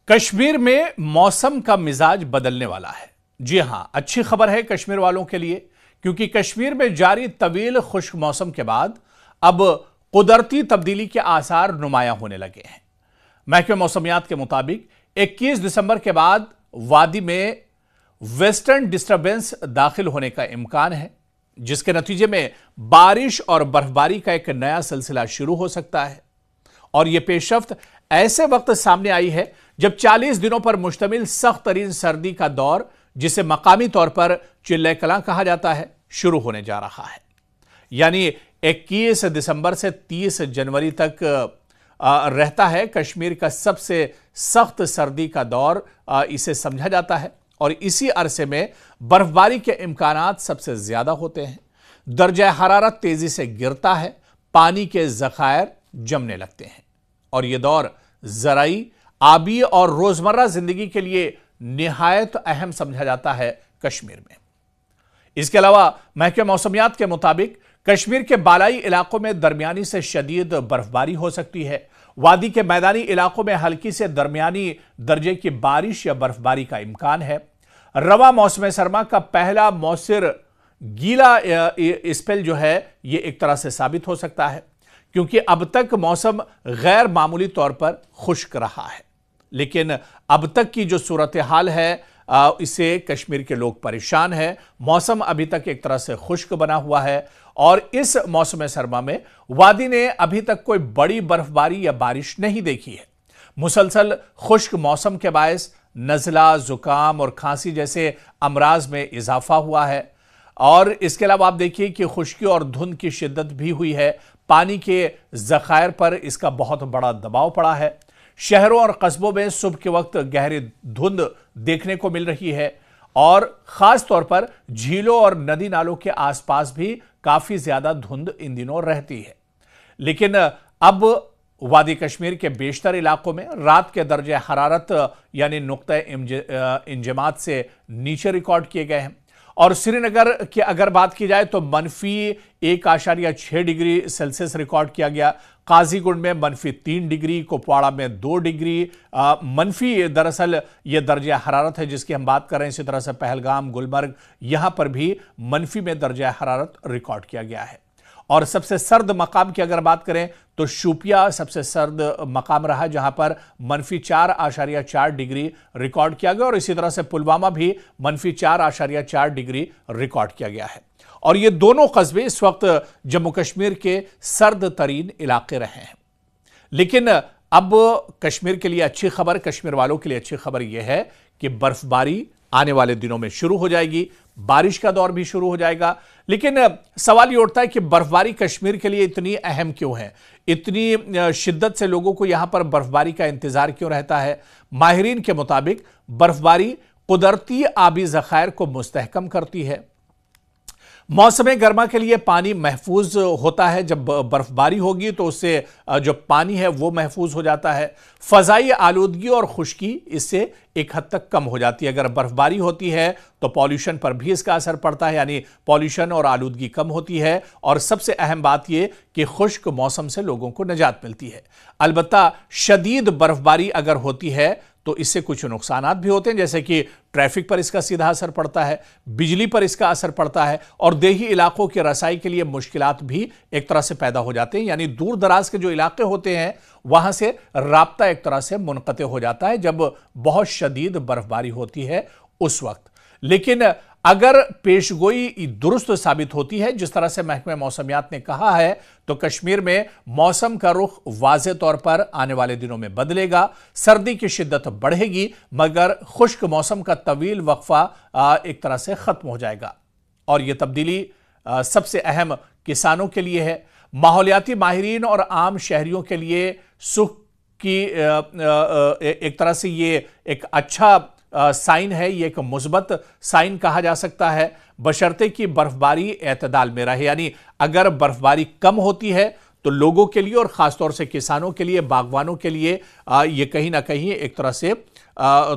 कश्मीर में मौसम का मिजाज बदलने वाला है। जी हां, अच्छी खबर है कश्मीर वालों के लिए, क्योंकि कश्मीर में जारी तवील खुश्क मौसम के बाद अब कुदरती तब्दीली के आसार नुमायां होने लगे हैं। महकमे मौसमियात के मुताबिक 21 दिसंबर के बाद वादी में वेस्टर्न डिस्टर्बेंस दाखिल होने का इम्कान है, जिसके नतीजे में बारिश और बर्फबारी का एक नया सिलसिला शुरू हो सकता है। और यह पेशरफ्त ऐसे वक्त सामने आई है जब 40 दिनों पर मुश्तमिल सख्त तरीन सर्दी का दौर, जिसे मकामी तौर पर चिल्ले कलां कहा जाता है, शुरू होने जा रहा है। यानी 21 दिसंबर से 30 जनवरी तक रहता है कश्मीर का सबसे सख्त सर्दी का दौर, इसे समझा जाता है। और इसी अरसे में बर्फबारी के इम्कानात सबसे ज्यादा होते हैं। दर्जा हरारत तेजी से गिरता है, पानी के जखायर जमने लगते हैं और यह दौर ज़राई, आबी और रोजमर्रा जिंदगी के लिए निहायत अहम समझा जाता है कश्मीर में। इसके अलावा महकमे मौसमियात के मुताबिक कश्मीर के बालाई इलाकों में दरमियानी से शदीद बर्फबारी हो सकती है। वादी के मैदानी इलाकों में हल्की से दरमियानी दर्जे की बारिश या बर्फबारी का इम्कान है। रवा मौसम सरमा का पहला मौसर गीला स्पेल जो है, यह एक तरह से साबित हो सकता है, क्योंकि अब तक मौसम गैर मामूली तौर पर खुश्क रहा है। लेकिन अब तक की जो सूरत हाल है, इससे कश्मीर के लोग परेशान हैं। मौसम अभी तक एक तरह से खुश्क बना हुआ है और इस मौसम सरमा में वादी ने अभी तक कोई बड़ी बर्फबारी या बारिश नहीं देखी है। मुसलसल खुश्क मौसम के बायस नज़ला, जुकाम और खांसी जैसे अमराज में इजाफा हुआ है। और इसके अलावा आप देखिए कि खुश्की और धुंध की शिद्दत भी हुई है। पानी के जखायर पर इसका बहुत बड़ा दबाव पड़ा है। शहरों और कस्बों में सुबह के वक्त गहरी धुंध देखने को मिल रही है और खास तौर पर झीलों और नदी नालों के आसपास भी काफी ज्यादा धुंध इन दिनों रहती है। लेकिन अब वादी कश्मीर के बेशतर इलाकों में रात के दर्जे हरारत यानी नुक्ते इंजमात से नीचे रिकॉर्ड किए गए हैं। और श्रीनगर की अगर बात की जाए तो -1.6 डिग्री सेल्सियस रिकॉर्ड किया गया। काजीगुंड में -3 डिग्री, कुपवाड़ा में 2 डिग्री मनफी दरअसल ये दर्जा हरारत है जिसकी हम बात कर रहे हैं। इसी तरह से पहलगाम, गुलमर्ग, यहां पर भी मनफी में दर्जा हरारत रिकॉर्ड किया गया है। और सबसे सर्द मकाम की अगर बात करें तो शोपिया सबसे सर्द मकाम रहा, जहां पर -4.4 डिग्री रिकॉर्ड किया गया। और इसी तरह से पुलवामा भी -4.4 डिग्री रिकॉर्ड किया गया है। और ये दोनों कस्बे इस वक्त जम्मू कश्मीर के सर्द तरीन इलाके रहे हैं। लेकिन अब कश्मीर के लिए अच्छी खबर, कश्मीर वालों के लिए अच्छी खबर यह है कि बर्फबारी आने वाले दिनों में शुरू हो जाएगी, बारिश का दौर भी शुरू हो जाएगा। लेकिन सवाल यह उठता है कि बर्फबारी कश्मीर के लिए इतनी अहम क्यों है, इतनी शिद्दत से लोगों को यहां पर बर्फबारी का इंतजार क्यों रहता है। माहिरीन के मुताबिक बर्फबारी कुदरती आबी जखायर को मुस्तहकम करती है। मौसम गर्मा के लिए पानी महफूज होता है। जब बर्फबारी होगी तो उससे जो पानी है वो महफूज हो जाता है। फजाई आलूदगी और खुश्की इससे एक हद तक कम हो जाती है। अगर बर्फबारी होती है तो पॉल्यूशन पर भी इसका असर पड़ता है, यानी पॉल्यूशन और आलूदगी कम होती है। और सबसे अहम बात यह कि खुश्क मौसम से लोगों को निजात मिलती है। अलबत्ता शदीद बर्फबारी अगर होती है तो इससे कुछ नुकसानात भी होते हैं, जैसे कि ट्रैफिक पर इसका सीधा असर पड़ता है, बिजली पर इसका असर पड़ता है और देही इलाकों के रसाई के लिए मुश्किलात भी एक तरह से पैदा हो जाते हैं। यानी दूर दराज के जो इलाके होते हैं वहां से राब्ता एक तरह से मुनक़ते हो जाता है जब बहुत शदीद बर्फबारी होती है उस वक्त। लेकिन अगर पेशगोई दुरुस्त साबित होती है, जिस तरह से महकमे मौसमियात ने कहा है, तो कश्मीर में मौसम का रुख वाज़े तौर पर आने वाले दिनों में बदलेगा। सर्दी की शिद्दत बढ़ेगी मगर खुश्क मौसम का तवील वक्फा एक तरह से खत्म हो जाएगा। और यह तब्दीली सबसे अहम किसानों के लिए है, माहौलियाती माहिरीन और आम शहरियों के लिए सुख की एक तरह से ये एक अच्छा साइन है, ये एक मुस्बत साइन कहा जा सकता है, बशर्ते कि बर्फबारी एतदाल में रहे। यानी अगर बर्फबारी कम होती है तो लोगों के लिए और खासतौर से किसानों के लिए, बागवानों के लिए ये कहीं ना कहीं एक तरह से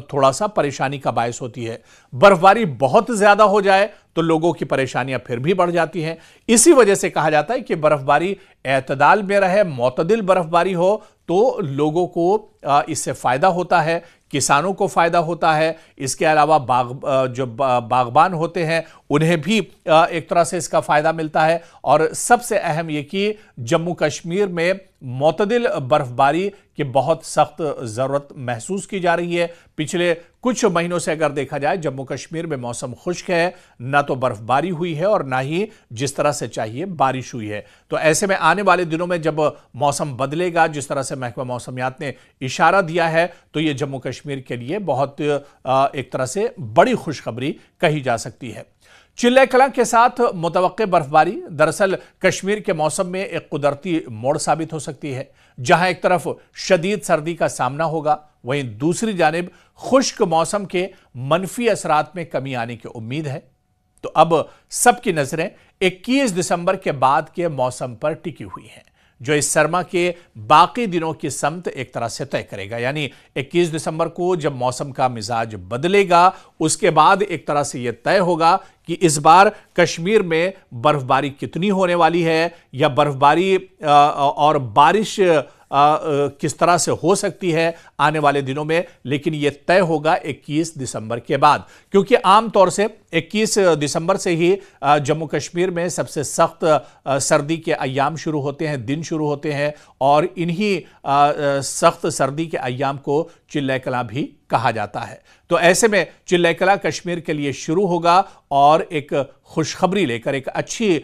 थोड़ा सा परेशानी का बायस होती है। बर्फबारी बहुत ज्यादा हो जाए तो लोगों की परेशानियां फिर भी बढ़ जाती हैं। इसी वजह से कहा जाता है कि बर्फबारी एतदाल में रहे, मोतदिल बर्फबारी हो तो लोगों को इससे फायदा होता है, किसानों को फायदा होता है, इसके अलावा बागबान होते हैं उन्हें भी एक तरह से इसका फायदा मिलता है। और सबसे अहम ये कि जम्मू कश्मीर में मोतदिल बर्फबारी की बहुत सख्त जरूरत महसूस की जा रही है। पिछले कुछ महीनों से अगर देखा जाए जम्मू कश्मीर में मौसम खुश्क है, ना तो बर्फबारी हुई है और ना ही जिस तरह से चाहिए बारिश हुई है। तो ऐसे में आने वाले दिनों में जब मौसम बदलेगा, जिस तरह से महकमा मौसमियात ने इशारा दिया है, तो यह जम्मू कश्मीर के लिए बहुत एक तरह से बड़ी खुशखबरी कही जा सकती है। चिल्ले कलां के साथ मुतवक्के बर्फबारी दरअसल कश्मीर के मौसम में एक कुदरती मोड़ साबित हो सकती है। जहां एक तरफ शदीद सर्दी का सामना होगा, वहीं दूसरी जानिब खुश्क मौसम के मनफी असरात में कमी आने की उम्मीद है। तो अब सबकी नजरें 21 दिसंबर के बाद के मौसम पर टिकी हुई हैं, जो इस सरमा के बाकी दिनों की समत एक तरह से तय करेगा। यानी 21 दिसंबर को जब मौसम का मिजाज बदलेगा, उसके बाद एक तरह से यह तय होगा कि इस बार कश्मीर में बर्फबारी कितनी होने वाली है, या बर्फबारी और बारिश किस तरह से हो सकती है आने वाले दिनों में। लेकिन यह तय होगा 21 दिसंबर के बाद, क्योंकि आमतौर से 21 दिसंबर से ही जम्मू कश्मीर में सबसे सख्त सर्दी के अय्याम शुरू होते हैं, दिन शुरू होते हैं, और इन्हीं सख्त सर्दी के अय्याम को चिल्ले कलां भी कहा जाता है। तो ऐसे में चिल्ले कलां कश्मीर के लिए शुरू होगा और एक खुशखबरी लेकर, एक अच्छी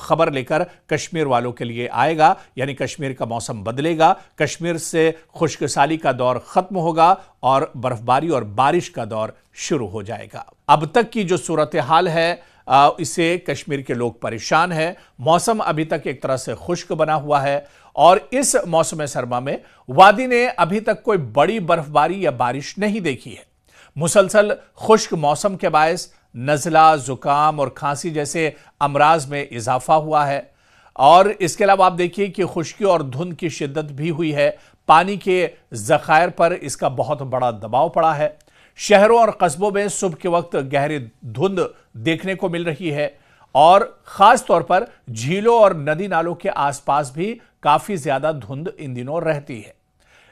खबर लेकर कश्मीर वालों के लिए आएगा। यानी कश्मीर का मौसम बदलेगा, कश्मीर से खुश्कसाली का दौर खत्म होगा और बर्फबारी और बारिश का दौर शुरू हो जाएगा। अब तक की जो सूरत हाल है, इससे कश्मीर के लोग परेशान हैं। मौसम अभी तक एक तरह से खुश्क बना हुआ है और इस मौसम सरमा में वादी ने अभी तक कोई बड़ी बर्फबारी या बारिश नहीं देखी है। मुसलसल खुश्क मौसम के बायस नज़ला, जुकाम और खांसी जैसे अमराज में इजाफा हुआ है। और इसके अलावा आप देखिए कि खुश्की और धुंध की शिद्दत भी हुई है। पानी के ज़खायर पर इसका बहुत बड़ा दबाव पड़ा है। शहरों और कस्बों में सुबह के वक्त गहरी धुंध देखने को मिल रही है और खास तौर पर झीलों और नदी नालों के आसपास भी काफी ज्यादा धुंध इन दिनों रहती है।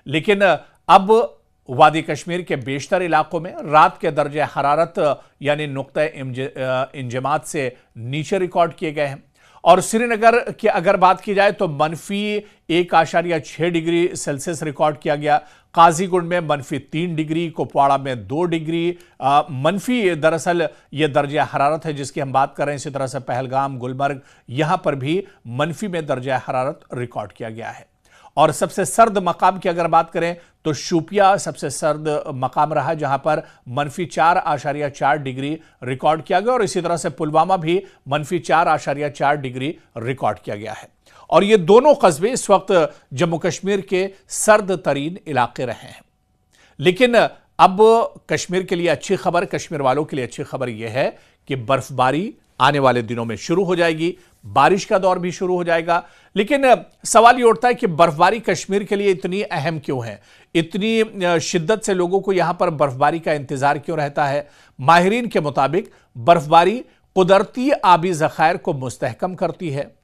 लेकिन अब वादी कश्मीर के बेशतर इलाकों में रात के दर्जे हरारत यानी नुक्ते इंजमात से नीचे रिकॉर्ड किए गए हैं। और श्रीनगर की अगर बात की जाए तो -1.6 डिग्री सेल्सियस रिकॉर्ड किया गया। काजीगुंड में -3 डिग्री, कुपवाड़ा में 2 डिग्री मनफी दरअसल ये दर्जा हरारत है जिसकी हम बात कर रहे हैं। इसी तरह से पहलगाम, गुलमर्ग, यहां पर भी मनफी में दर्जा हरारत रिकॉर्ड किया गया है। और सबसे सर्द मकाम की अगर बात करें तो शोपिया सबसे सर्द मकाम रहा, जहां पर -4.4 डिग्री रिकॉर्ड किया गया। और इसी तरह से पुलवामा भी -4.4 डिग्री रिकॉर्ड किया गया है। और ये दोनों कस्बे इस वक्त जम्मू कश्मीर के सर्द तरीन इलाके रहे हैं। लेकिन अब कश्मीर के लिए अच्छी खबर, कश्मीर वालों के लिए अच्छी खबर यह है कि बर्फबारी आने वाले दिनों में शुरू हो जाएगी, बारिश का दौर भी शुरू हो जाएगा। लेकिन सवाल ये उठता है कि बर्फबारी कश्मीर के लिए इतनी अहम क्यों है, इतनी शिद्दत से लोगों को यहां पर बर्फबारी का इंतजार क्यों रहता है। माहिरीन के मुताबिक बर्फबारी कुदरती आबी ज़खायर को मुस्तहकम करती है